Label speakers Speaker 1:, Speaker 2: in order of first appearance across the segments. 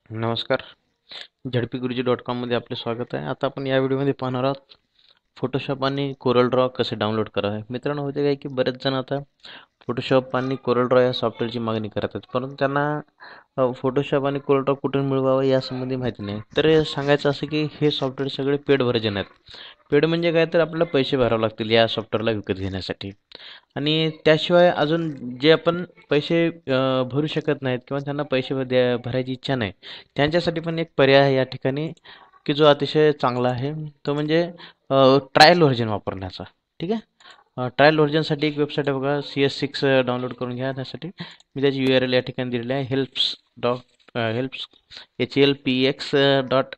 Speaker 1: नमस्कार. झडपीगुरुजी.com मध्ये आपले स्वागत आहे. आता आपण या व्हिडिओमध्ये पाहणार आहोत फोटोशॉप आणि कोरल ड्रॉ कसे डाउनलोड करावे. मित्रांनो, होते काय की बरेच जण आता फोटोशॉप आणि कोरल ड्रॉ या सॉफ्टवेअरची मागणी करत आहेत, परंतु त्यांना फोटोशॉप आणि कोरल ड्रॉ कुठून मिळवावं यासंबंधी माहिती नाही. तर सांगायचं असं की हे सॉफ्टवेअर सगळे पेड व्हर्जन आहेत. पेड म्हणजे काय, तर आपल्याला पैसे भरावे लागतील या सॉफ्टवेअरला विकत घेण्यासाठी. आणि त्याशिवाय अजून जे आपण पैसे भरू शकत नाहीत किंवा त्यांना पैसे भरायची इच्छा नाही, त्यांच्यासाठी पण एक पर्याय आहे या ठिकाणी, की जो अतिशय चांगला आहे. तो म्हणजे ट्रायल व्हर्जन वापरण्याचा. ठीक आहे. ट्रायल व्हर्जनसाठी एक वेबसाईट आहे बघा, CS6 डाउनलोड करून घ्या. त्यासाठी मी त्याची URL या ठिकाणी दिलेली आहे, हेल्प्स HELPX डॉट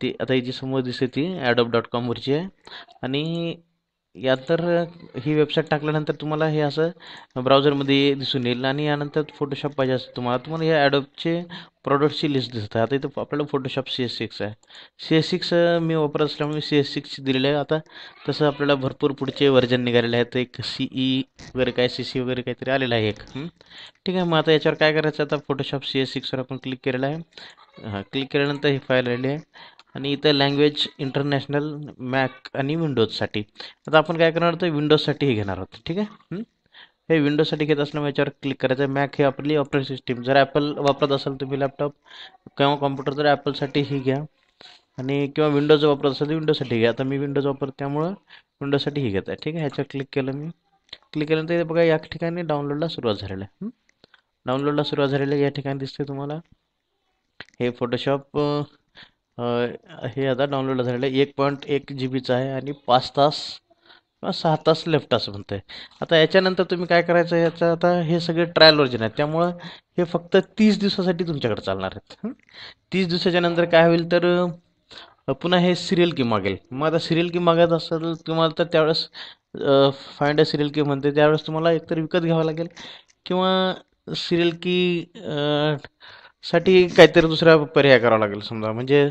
Speaker 1: ती आता जी समोर दिसते ती adobe.com वरची आहे. आणि या तर ही वेबसाईट टाकल्यानंतर तुम्हाला हे असं ब्राउझरमध्ये दिसून येईल. आणि यानंतर फोटोशॉप पाहिजे असेल तुम्हाला हे ॲडोबचे प्रॉडक्टची लिस्ट दिसत आहे. आता इथं आपल्याला फोटोशॉप CS6 आहे. CS6 मी वापरत असल्यामुळे CS6 दिलेलं आहे. आता तसं आपल्याला भरपूर पुढचे व्हर्जन निघालेले आहेत. एक CE वगैरे काय CC वगैरे काहीतरी आलेलं आहे एक. ठीक आहे. मग आता याच्यावर काय करायचं, आता फोटोशॉप CS6 वर आपण क्लिक केलेलं आहे. क्लिक केल्यानंतर ही फाईल आलेली आहे. आणि इथं लँग्वेज इंटरनॅशनल, मॅक आणि विंडोजसाठी. आता आपण काय करणार, तर विंडोजसाठी हे घेणार आहोत. ठीक आहे. हे विंडोजसाठी घेत असल्यामुळे याच्यावर क्लिक करायचं. मॅक हे आपली ऑपरेटिंग सिस्टीम. जर ॲपल वापरत असाल तुम्ही लॅपटॉप किंवा कॉम्प्युटर, तर ॲपलसाठी ही घ्या. आणि किंवा विंडोज वापरत असाल तर विंडोजसाठी घ्या. आता मी विंडोज वापरतो त्यामुळं विंडोजसाठी ही घेत आहे. ठीक आहे. ह्याच्यावर क्लिक केलं मी. क्लिक केल्यानंतर हे बघा या ठिकाणी डाउनलोडला सुरुवात झालेलं आहे. डाउनलोडला सुरुवात झालेली आहे या ठिकाणी दिसते तुम्हाला. हे फोटोशॉप हे आता डाउनलोड झालेलं आहे. 1.1 GB आहे आणि 5 तास किंवा 6 तास लेफ्ट असं म्हणतंय. आता याच्यानंतर तुम्ही काय करायचं, याचं आता हे सगळे ट्रायल व्हर्जन आहे, त्यामुळं हे फक्त 30 दिवसासाठी तुमच्याकडे चालणार आहेत. 30 दिवसाच्या नंतर काय होईल, तर पुन्हा हे सिरियल की मागेल. मग आता सिरियल की मागत असेल तुम्हाला, तर त्यावेळेस फाइंड अ सिरियल की म्हणते, त्यावेळेस तुम्हाला एकतर विकत घ्यावं लागेल किंवा सिरियल की साठी काहीतरी दुसरा पर्याय करावा लागेल, समजा म्हणजे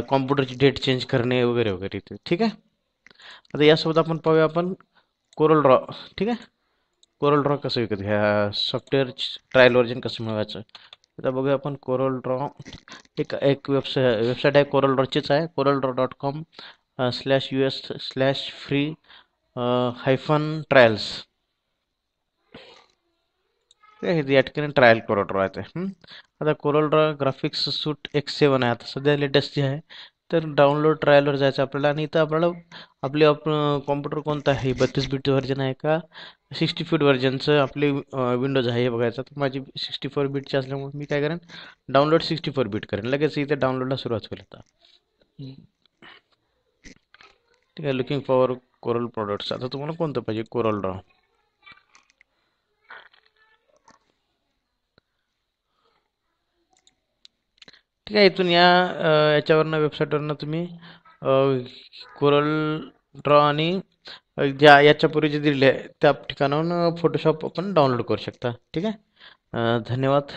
Speaker 1: कॉम्प्युटरची डेट चेंज करणे वगैरे वगैरे. ठीक आहे. आता यासोबत आपण पाहूया आपण कोरल ड्रॉ. ठीक आहे. कोरल ड्रॉ कसं विकत घ्या, सॉफ्टवेअर ट्रायल व्हर्जन कसं मिळवायचं. आता बघूया आपण कोरल ड्रॉ. एक एक वेबसाईट आहे कोरल ड्रॉचीच आहे, corel.com /US/free -trials. या ठिकाणी ट्रायल कोरल ड्रॉ आहे. आता कोरल ड्रॉ ग्राफिक्स सूट X7 आहे, आता सध्या लेटेस्ट जे आहे. तर डाउनलोड ट्रायलवर जायचं आपल्याला. आणि इथं आपल्याला आपले कॉम्प्युटर कोणता आहे, 32 बिट व्हर्जन आहे का 60 बिट व्हर्जनचं आपली विंडोज आहे हे बघायचं. तर माझी 64 बिटची असल्यामुळे मी काय करेन, डाउनलोड 64 बिट करेन. लगेच इथे डाउनलोडला सुरुवात होईल आता. ठीक आहे. Looking for coral products. आता तुम्हाला कोणतं पाहिजे, कोरल ड्रॉ. ठीक आहे. इथून याच्यावरनं वेबसाईटवरनं तुम्ही कोरल ड्रॉ आणि ज्या याच्यापूर्वी जे दिले आहे त्या ठिकाणाहून फोटोशॉप आपण डाउनलोड करू शकता. ठीक आहे. धन्यवाद.